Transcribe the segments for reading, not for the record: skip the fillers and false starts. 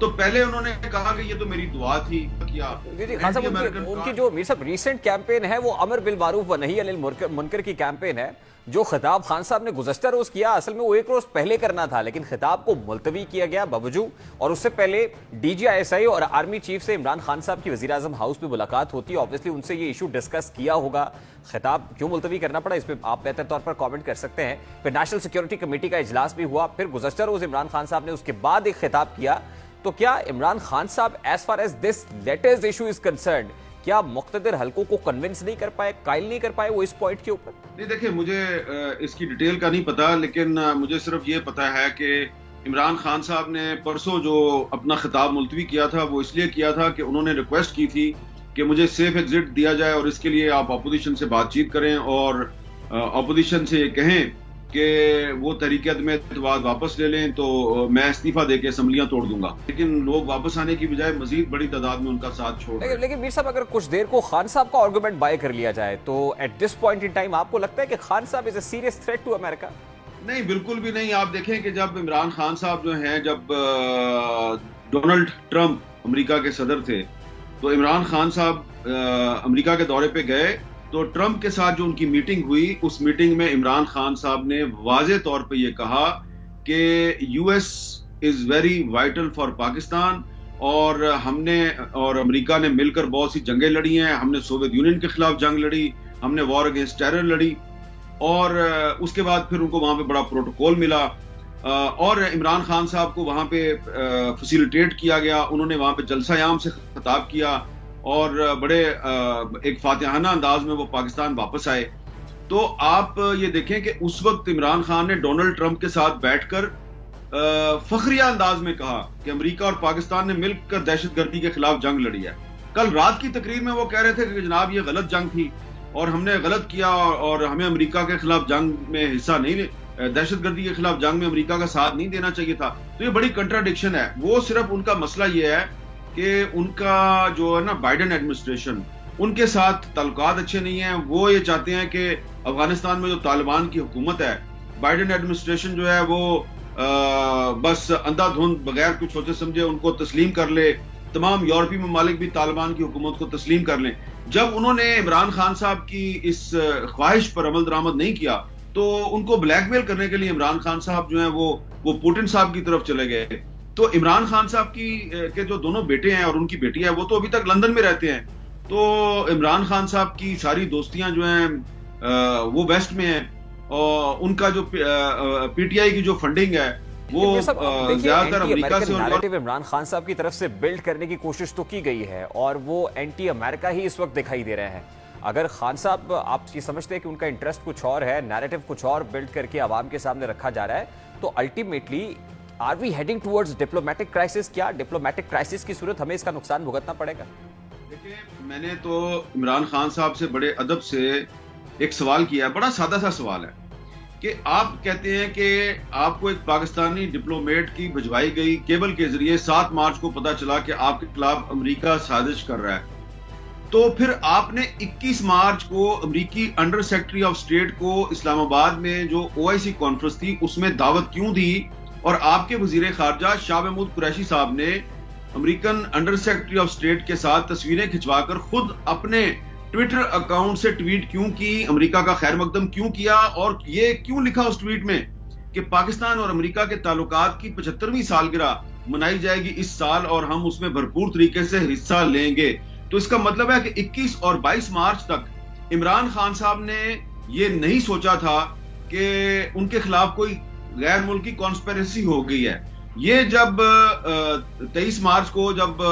تو پہلے انہوں نے کہا کہ یہ تو میری دعا تھی کیا خان صاحب ان کی جو میر صاحب ریسنٹ کیمپین ہے وہ امر بالمعروف و نہی عن المنکر کی کیمپین ہے. جو خطاب خان صاحب نے گزشتہ روز کیا اصل میں وہ ایک روز پہلے کرنا تھا لیکن خطاب کو ملتوی کیا گیا باوجود. اور اس سے پہلے D G I S I اور آرمی چیف سے عمران خان صاحب کی وزیر اعظم ہاؤس میں ملاقات ہوتی ہے. آبویسلی ان سے یہ ایشو ڈسکس کیا ہوگا. خطاب کیوں ملتوی کرنا پڑا اس پہ آپ بہتر طور پر کامنٹ کر سکتے ہیں. پھر نیشنل سیکیورٹی کمیٹی کا اجلاس بھی ہوا. پھر گزشتہ روز عمران خان صاحب نے اس کے بعد ایک خطاب کیا. تو کیا عمران خان صاحب as far as this latest issue is concerned کیا مقتدر حلقوں کو کنونس نہیں کر پائے, قائل نہیں کر پائے وہ اس پوائنٹ کے اوپر؟ نہیں دیکھیں, مجھے اس کی ڈیٹیل کا نہیں پتا, لیکن مجھے صرف یہ پتا ہے کہ عمران خان صاحب نے پرسوں جو اپنا خطاب ملتوی کیا تھا وہ اس لیے کیا تھا کہ انہوں نے ریکویسٹ کی تھی کہ مجھے سیف ایگزٹ دیا جائے اور اس کے لیے آپ اپوزیشن سے بات چیت کریں اور اپوزیشن سے یہ کہیں کہ وہ تحریک عدم اعتماد واپس لے لیں تو میں استعفیٰ دے کے اسمبلیاں توڑ دوں گا. لیکن لوگ واپس آنے کی بجائے مزید بڑی تعداد میں ان کا ساتھ چھوڑ رہے ہیں. لیکن میر صاحب اگر کچھ دیر کو خان صاحب کا آرگومنٹ بائی کر لیا جائے تو at this point in time آپ کو لگتا ہے کہ خان صاحب is a serious threat to America? نہیں, بالکل بھی نہیں. آپ دیکھیں کہ جب عمران خان صاحب جو ہیں, جب ڈونلڈ ٹرمپ امریکہ کے صدر تھے تو عمران خان صاحب امریکہ کے دورے پہ گئے تو ٹرمپ کے ساتھ جو ان کی میٹنگ ہوئی اس میٹنگ میں عمران خان صاحب نے واضح طور پہ یہ کہا کہ U S is very vital for Pakistan اور ہم نے اور امریکہ نے مل کر بہت سی جنگیں لڑی ہیں. ہم نے سوویت یونین کے خلاف جنگ لڑی, ہم نے وار اگینسٹ ٹیرر لڑی اور اس کے بعد پھر ان کو وہاں پہ بڑا پروٹوکول ملا اور عمران خان صاحب کو وہاں پہ فیسیلیٹیٹ کیا گیا. انہوں نے وہاں پہ جلسہ عام سے خطاب کیا اور بڑے ایک فاتحانہ انداز میں وہ پاکستان واپس آئے. تو آپ یہ دیکھیں کہ اس وقت عمران خان نے ڈونلڈ ٹرمپ کے ساتھ بیٹھ کر فخریہ انداز میں کہا کہ امریکہ اور پاکستان نے مل کر دہشت گردی کے خلاف جنگ لڑی ہے. کل رات کی تقریر میں وہ کہہ رہے تھے کہ جناب یہ غلط جنگ تھی اور ہم نے غلط کیا اور ہمیں امریکہ کے خلاف جنگ میں حصہ نہیں, دہشت گردی کے خلاف جنگ میں امریکہ کا ساتھ نہیں دینا چاہیے تھا. تو یہ بڑی کنٹراڈکشن ہے. وہ صرف ان کا مسئلہ یہ ہے کہ ان کا جو ہے نا بائیڈن ایڈمنسٹریشن, ان کے ساتھ تعلقات اچھے نہیں ہیں. وہ یہ چاہتے ہیں کہ افغانستان میں جو طالبان کی حکومت ہے, بائیڈن ایڈمنسٹریشن جو ہے وہ بس اندھا دھند بغیر کچھ سوچے سمجھے ان کو تسلیم کر لے. تمام یورپی ممالک بھی طالبان کی حکومت کو تسلیم کر لیں. جب انہوں نے عمران خان صاحب کی اس خواہش پر عمل درآمد نہیں کیا تو ان کو بلیک میل کرنے کے لیے عمران خان صاحب جو ہیں وہ پوٹن صاحب کی طرف چلے گئے. تو عمران خان صاحب کے جو دونوں بیٹے ہیں اور ان کی بیٹی ہے وہ تو ابھی تک لندن میں رہتے ہیں. تو عمران خان صاحب کی ساری دوستیاں جو ہیں وہ ویسٹ میں ہیں اور ان کا جو پی ٹی آئی کی جو فنڈنگ ہے وہ زیادہ تر امریکہ سے. نیریٹو عمران خان صاحب کی طرف سے بلڈ کرنے کی کوشش تو کی گئی ہے اور وہ اینٹی امریکہ ہی اس وقت دکھائی دے رہے ہیں. اگر خان صاحب آپ یہ سمجھتے ہیں کہ ان کا انٹرسٹ کچھ اور ہے, نیریٹو کچھ اور بلڈ کر کے عوام کے سامنے رکھا جا رہا ہے, تو ultimately are we heading towards diplomatic crisis? کیا ڈپلومیٹک کرائسس کی صورت ہمیں اس کا نقصان بھگتنا پڑے گا؟ دیکھیں, میں نے تو عمران خان صاحب سے بڑے ادب سے ایک سوال کیا ہے, بڑا سادہ سا سوال ہے کہ آپ کہتے ہیں کہ آپ کو ایک پاکستانی ڈپلومیٹ کی بھجوائی گئی کیبل کے ذریعے 7 مارچ کو پتا چلا کہ آپ کے خلاف امریکہ سازش کر رہا ہے, تو پھر آپ نے 21 مارچ کو امریکی انڈر سیکرٹری آف اسٹیٹ کو اسلام آباد میں جو OIC کانفرنس تھی اس میں دعوت کیوں دی اور آپ کے وزیر خارجہ شاہ محمود قریشی صاحب نے American under secretary of state کے ساتھ تصویریں کھنچوا کر خود اپنے ٹویٹر اکاؤنٹ سے ٹویٹ کیوں کی, امریکہ کا خیر مقدم کیوں کیا اور یہ کیوں لکھا اس ٹویٹ میں کہ پاکستان اور امریکہ کے تعلقات کی 75ویں سالگرہ منائی جائے گی اس سال اور ہم اس میں بھرپور طریقے سے حصہ لیں گے. تو اس کا مطلب ہے کہ 21 اور 22 مارچ تک عمران خان صاحب نے یہ نہیں سوچا تھا کہ ان کے خلاف کوئی غیر ملکی کانسپیریسی ہو گئی ہے. یہ جب 23 مارچ کو جب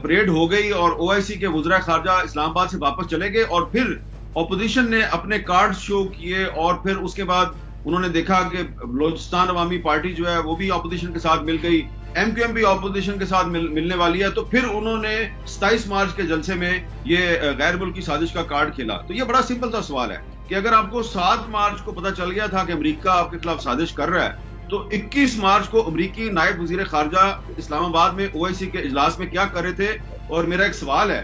پریڈ ہو گئی اور OIC کے وزراء خارجہ اسلام آباد سے واپس چلے گئے اور پھر اپوزیشن نے اپنے کارڈ شو کیے اور پھر اس کے بعد انہوں نے دیکھا کہ بلوچستان عوامی پارٹی جو ہے وہ بھی اپوزیشن کے ساتھ مل گئی, MQM بھی اپوزیشن کے ساتھ ملنے والی ہے, تو پھر انہوں نے 27 مارچ کے جلسے میں یہ غیر ملکی سازش کا کارڈ کھیلا. تو یہ بڑا سمپل سا سوال ہے کہ اگر آپ کو 7 مارچ کو پتا چل گیا تھا کہ امریکہ آپ کے خلاف سازش کر رہا ہے تو 21 مارچ کو امریکی نائب وزیر خارجہ اسلام آباد میں OIC کے اجلاس میں کیا کر رہے تھے. اور میرا ایک سوال ہے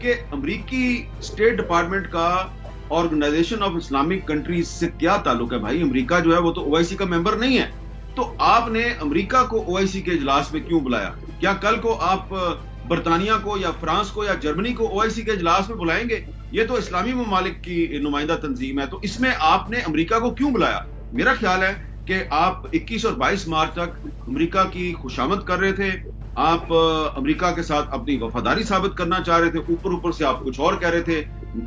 کہ امریکی اسٹیٹ ڈپارٹمنٹ کا آرگنائزیشن آف اسلامک کنٹریز سے کیا تعلق ہے بھائی؟ امریکہ جو ہے وہ تو OIC کا ممبر نہیں ہے, تو آپ نے امریکہ کو OIC کے اجلاس میں کیوں بلایا؟ کیا کل کو آپ برطانیہ کو یا فرانس کو یا جرمنی کو OIC کے اجلاس میں بلائیں گے؟ یہ تو اسلامی ممالک کی نمائندہ تنظیم ہے، تو اس میں آپ نے امریکہ کو کیوں بلایا؟ میرا خیال ہے کہ آپ 21 اور 22 مارچ تک امریکہ کی خوشامد کر رہے تھے، آپ امریکہ کے ساتھ اپنی وفاداری ثابت کرنا چاہ رہے تھے، اوپر سے آپ کچھ اور کہہ رہے تھے،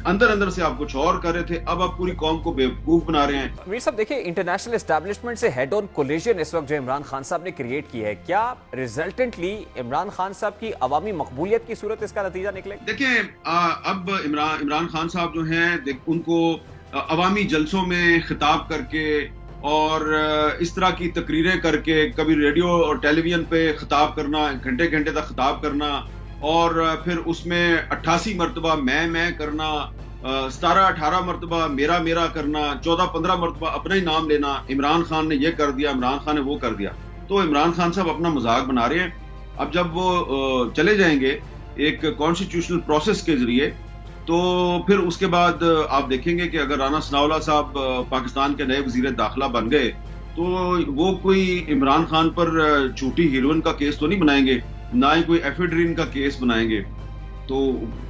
اندر سے آپ کچھ اور کر رہے تھے، اب آپ پوری قوم کو بیوقوف بنا رہے ہیں۔ میر صاحب دیکھیں، انٹرنیشنل اسٹیبلشمنٹ سے ہیڈ آن کولیجن اس وقت جو عمران خان صاحب نے کریٹ کی ہے، کیا ریزلٹنٹلی عمران خان صاحب کی عوامی مقبولیت کی صورت اس کا نتیجہ نکلے؟ دیکھیں، اب عمران خان صاحب جو ہیں ان کو عوامی جلسوں میں خطاب کر کے اور اس طرح کی تقریریں کر کے، کبھی ریڈیو اور ٹیلی ویژن پہ خطاب کرنا، گھنٹے تک خطاب کرنا، اور پھر اس میں 88 مرتبہ میں کرنا، 17-18 مرتبہ میرا کرنا، 14-15 مرتبہ اپنا ہی نام لینا، عمران خان نے یہ کر دیا، عمران خان نے وہ کر دیا، تو عمران خان صاحب اپنا مذاق بنا رہے ہیں۔ اب جب وہ چلے جائیں گے ایک کانسٹیٹیوشنل پروسیس کے ذریعے، تو پھر اس کے بعد آپ دیکھیں گے کہ اگر رانا ثناءاللہ صاحب پاکستان کے نئے وزیر داخلہ بن گئے تو وہ کوئی عمران خان پر جھوٹی ہیروئن کا کیس تو نہیں بنائیں گے، نہ ہی کوئی ایفیڈرین کا کیس بنائیں گے، تو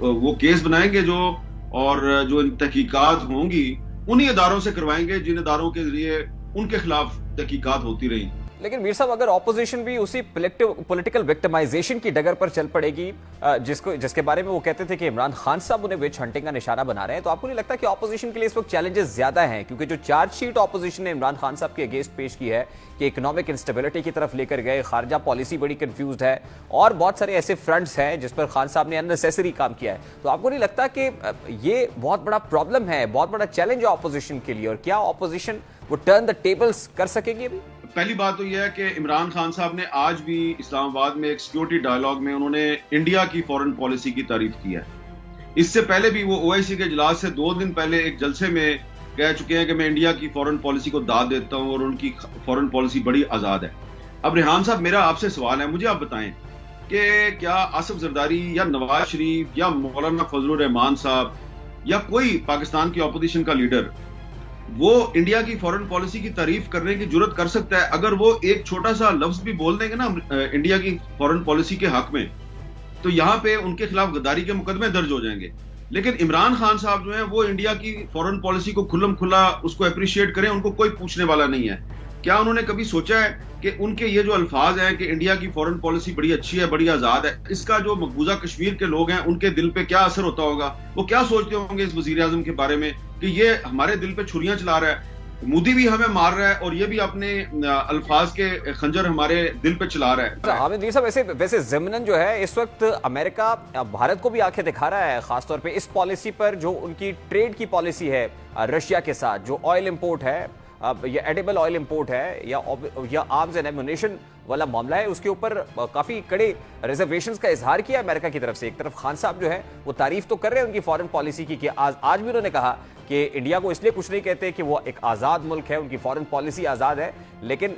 وہ کیس بنائیں گے جو تحقیقات ہوں گی انہی اداروں سے کروائیں گے جن اداروں کے ذریعے ان کے خلاف تحقیقات ہوتی رہی۔ لیکن میر صاحب، اگر اپوزیشن بھی اسی پولیٹیکل وکٹمائزیشن کی ڈگر پر چل پڑے گی جس کے بارے میں وہ کہتے تھے کہ عمران خان صاحب انہیں وچ ہنٹنگ کا نشانہ بنا رہے ہیں، تو آپ کو نہیں لگتا کہ اپوزیشن کے لیے اس وقت چیلنجز زیادہ ہیں؟ کیونکہ جو چارج شیٹ اپوزیشن نے عمران خان صاحب کے اگینسٹ پیش کی ہے کہ اکنامک انسٹیبلٹی کی طرف لے کر گئے، خارجہ پالیسی بڑی کنفیوزڈ ہے، اور بہت سارے ایسے فرنٹس ہیں جس پر خان صاحب نے اننیسیسری کام کیا ہے، تو آپ کو نہیں لگتا کہ یہ بہت بڑا پرابلم ہے، بہت بڑا چیلنج ہے اپوزیشن کے لیے، اور کیا اپوزیشن وہ ٹرن دا ٹیبلز کر سکے گی ابھی؟ پہلی بات تو یہ ہے کہ عمران خان صاحب نے آج بھی اسلام آباد میں ایک سیکیورٹی ڈائیلاگ میں انہوں نے انڈیا کی فورن پالیسی کی تعریف کی ہے۔ اس سے پہلے بھی وہ OIC کے اجلاس سے 2 دن پہلے ایک جلسے میں کہہ چکے ہیں کہ میں انڈیا کی فورن پالیسی کو داد دیتا ہوں اور ان کی فورن پالیسی بڑی آزاد ہے۔ اب ریحان صاحب، میرا آپ سے سوال ہے، مجھے آپ بتائیں کہ کیا آصف زرداری یا نواز شریف یا مولانا فضل الرحمان صاحب یا کوئی پاکستان کی اپوزیشن کا لیڈر وہ انڈیا کی فورن پالیسی کی تعریف کرنے کی جرت کر سکتا ہے؟ اگر وہ ایک چھوٹا سا لفظ بھی بول دیں گے نا انڈیا کی فورن پالیسی کے حق میں، تو یہاں پہ ان کے خلاف غداری کے مقدمے درج ہو جائیں گے۔ لیکن عمران خان صاحب جو ہیں وہ انڈیا کی فورن پالیسی کو کھلم کھلا اس کو اپریشیٹ کریں، ان کو کوئی پوچھنے والا نہیں ہے۔ کیا انہوں نے کبھی سوچا ہے کہ ان کے یہ جو الفاظ ہیں کہ انڈیا کی فورن پالیسی بڑی اچھی ہے، بڑی آزاد ہے، اس کا جو مقبوضہ کشمیر کے لوگ ہیں ان کے دل پہ کیا اثر ہوتا ہوگا؟ وہ کیا سوچتے ہوں گے اس وزیر اعظم کے بارے میں کہ یہ ہمارے دل پہ چھریاں چلا رہا ہے، مودی بھی ہمیں مار رہا ہے اور یہ بھی اپنے الفاظ کے خنجر ہمارے دل پہ چلا رہا ہے۔ حامد میر صاحب، ویسے ضمناً جو ہے اس وقت امریکہ بھارت کو بھی آنکھیں دکھا رہا ہے، خاص طور پہ اس پالیسی پر جو ان کی ٹریڈ کی پالیسی ہے رشیا کے ساتھ، جو آئل امپورٹ ہے، یا ایڈیبل آئل امپورٹ ہے یا آرمز اینڈ ایمونیشن والا معاملہ ہے، اس کے اوپر کافی کڑے ریزرویشنز کا اظہار کیا امریکہ کی طرف سے۔ ایک طرف خان صاحب جو ہے وہ تعریف تو کر رہے ہیں ان کی فارن پالیسی کی کہ آج بھی انہوں نے کہا کہ انڈیا کو اس لیے کچھ نہیں کہتے کہ وہ ایک آزاد ملک ہے، ان کی فارن پالیسی آزاد ہے، لیکن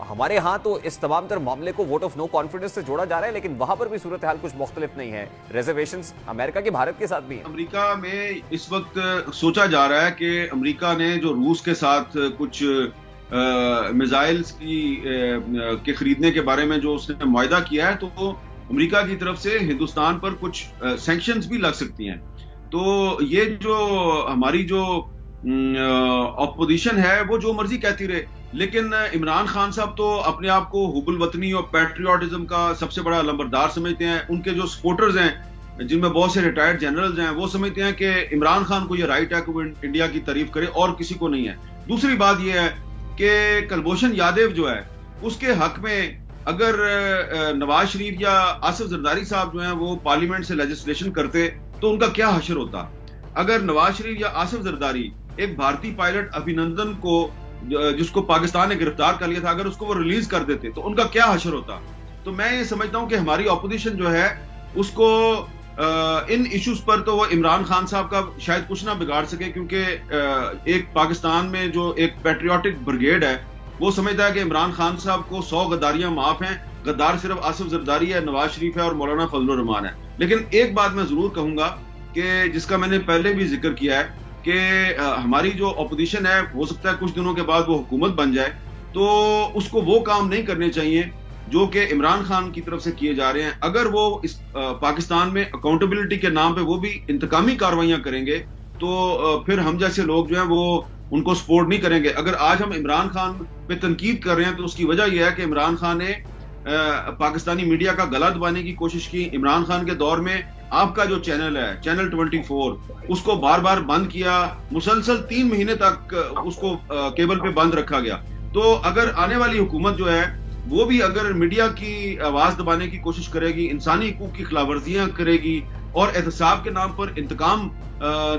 ہمارے ہاں تو اس تمام تر معاملے کو ووٹ آف نو کانفیڈنس سے جوڑا جا رہا ہے، لیکن وہاں پر بھی صورتحال کچھ مختلف نہیں ہے، ریزرویشنز امریکہ کے بھارت کے ساتھ بھی ہیں۔ امریکہ میں اس وقت سوچا جا رہا ہے کہ امریکہ نے جو روس کے ساتھ کچھ میزائلز کے خریدنے کے بارے میں جو اس نے معاہدہ کیا ہے، تو امریکہ کی طرف سے ہندوستان پر کچھ سینکشنز بھی لگ سکتی ہیں۔ تو یہ جو ہماری جو اپوزیشن ہے وہ جو مرضی کہتی رہے، لیکن عمران خان صاحب تو اپنے آپ کو حب الوطنی اور پیٹریوٹزم کا سب سے بڑا لمبردار سمجھتے ہیں۔ ان کے جو سپورٹرز ہیں جن میں بہت سے ریٹائرڈ جنرلز ہیں، وہ سمجھتے ہیں کہ عمران خان کو یہ رائٹ ہے کہ وہ انڈیا کی تعریف کرے اور کسی کو نہیں ہے۔ دوسری بات یہ ہے کہ کلبھوشن یادیو جو ہے اس کے حق میں اگر نواز شریف یا آصف زرداری صاحب جو ہیں وہ پارلیمنٹ سے لیجسلیشن کرتے تو ان کا کیا حشر ہوتا؟ اگر نواز شریف یا آصف زرداری ایک بھارتی پائلٹ ابھینندن کو جس کو پاکستان نے گرفتار کر لیا تھا، اگر اس کو وہ ریلیز کر دیتے تو ان کا کیا حشر ہوتا؟ تو میں یہ سمجھتا ہوں کہ ہماری اپوزیشن جو ہے اس کو ان ایشوز پر تو وہ عمران خان صاحب کا شاید کچھ نہ بگاڑ سکے، کیونکہ ایک پاکستان میں جو ایک پیٹریوٹک بریگیڈ ہے وہ سمجھتا ہے کہ عمران خان صاحب کو 100 غداریاں معاف ہیں، غدار صرف آصف زرداری ہے، نواز شریف ہے اور مولانا فضل الرحمان ہے۔ لیکن ایک بات میں ضرور کہوں گا کہ جس کا میں نے پہلے بھی ذکر کیا ہے کہ ہماری جو اپوزیشن ہے ہو سکتا ہے کچھ دنوں کے بعد وہ حکومت بن جائے، تو اس کو وہ کام نہیں کرنے چاہیے جو کہ عمران خان کی طرف سے کیے جا رہے ہیں، اگر وہ اس پاکستان میں اکاؤنٹیبلٹی کے نام پہ وہ بھی انتقامی کارروائیاں کریں گے تو پھر ہم جیسے لوگ جو ہیں وہ ان کو سپورٹ نہیں کریں گے. اگر آج ہم عمران خان پہ تنقید کر رہے ہیں تو اس کی وجہ یہ ہے کہ عمران خان نے پاکستانی میڈیا کا گلا دبانے کی کوشش کی. عمران خان کے دور میں آپ کا جو چینل ہے چینل 24 اس کو بار بار بند کیا، مسلسل 3 مہینے تک اس کو کیبل پہ بند رکھا گیا. تو اگر آنے والی حکومت جو ہے وہ بھی اگر میڈیا کی آواز دبانے کی کوشش کرے گی، انسانی حقوق کی خلاف ورزیاں کرے گی اور احتساب کے نام پر انتقام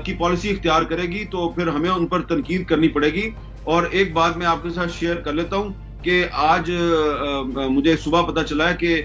کی پالیسی اختیار کرے گی تو پھر ہمیں ان پر تنقید کرنی پڑے گی. اور ایک بات میں آپ کے ساتھ شیئر کر لیتا ہوں کہ آج مجھے صبح پتہ چلا ہے کہ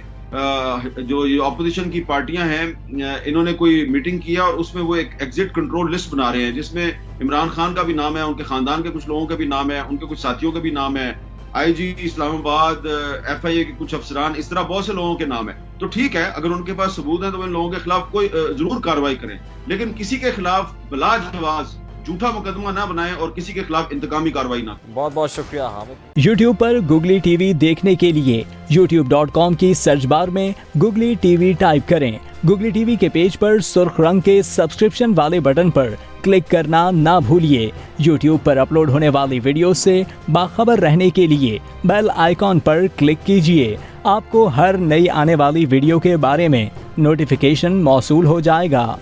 جو یہ اپوزیشن کی پارٹیاں ہیں انہوں نے کوئی میٹنگ کیا اور اس میں وہ ایک ایگزٹ کنٹرول لسٹ بنا رہے ہیں جس میں عمران خان کا بھی نام ہے، ان کے خاندان کے کچھ لوگوں کا بھی نام ہے، ان کے کچھ ساتھیوں کا بھی نام ہے، آئی جی اسلام آباد، ایف آئی اے کے کچھ افسران، اس طرح بہت سے لوگوں کے نام ہے. تو ٹھیک ہے، اگر ان کے پاس ثبوت ہیں تو ان لوگوں کے خلاف کوئی ضرور کارروائی کریں، لیکن کسی کے خلاف بلا جواز جھوٹا مقدمہ نہ بنائیں اور کسی کے خلاف انتقامی کارروائی نہ کریں. بہت بہت شکریہ حامد. یوٹیوب پر گوگلی ٹی وی دیکھنے کے لیے youtube.com کی سرچ بار میں گوگلی ٹی وی ٹائپ کریں. گوگلی ٹی وی کے پیج پر سرخ رنگ کے سبسکرپشن والے بٹن پر کلک کرنا نہ بھولیے. یوٹیوب پر اپلوڈ ہونے والی ویڈیو سے باخبر رہنے کے لیے بیل آئیکن پر کلک کیجیے. آپ کو ہر نئی آنے والی ویڈیو کے بارے میں نوٹیفیکیشن موصول ہو جائے گا.